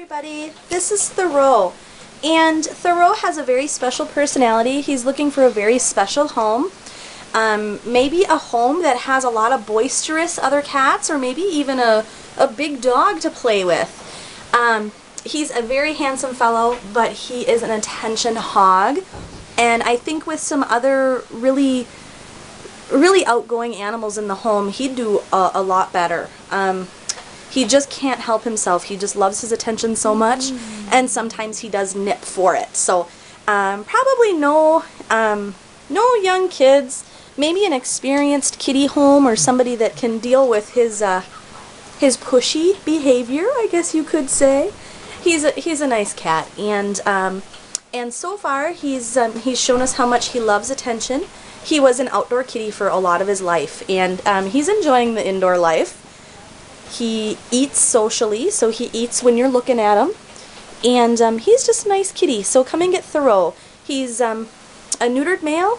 everybody, this is Thoreau, and Thoreau has a very special personality. He's looking for a very special home, maybe a home that has a lot of boisterous other cats, or maybe even a big dog to play with. He's a very handsome fellow, but he is an attention hog, and I think with some other really outgoing animals in the home, he'd do a lot better. He just can't help himself. He just loves his attention so much, and sometimes he does nip for it. So probably no young kids, maybe an experienced kitty home or somebody that can deal with his pushy behavior, I guess you could say. He's a nice cat, and so far he's shown us how much he loves attention. He was an outdoor kitty for a lot of his life, and he's enjoying the indoor life. He eats socially, so he eats when you're looking at him, and he's just a nice kitty. So come and get Thoreau. He's a neutered male,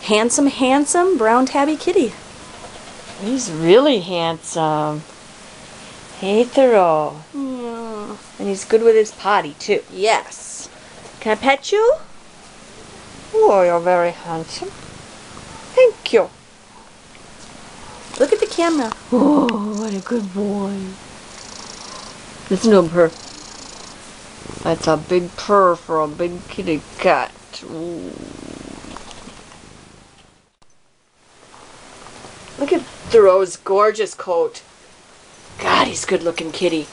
handsome brown tabby kitty. He's really handsome. Hey, Thoreau. Yeah. And he's good with his potty, too. Yes. Can I pet you? Oh, you're very handsome. Thank you. Look at the camera. Oh, what a good boy. Listen to him purr. That's a big purr for a big kitty cat. Ooh. Look at Thoreau's gorgeous coat. God, he's a good-looking kitty.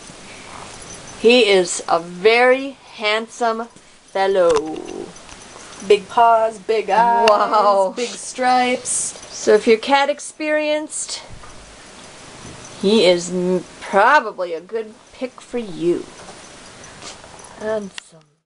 He is a very handsome fellow. Big paws, big eyes, wow, big stripes. So if you're cat experienced, he is probably a good pick for you. Handsome.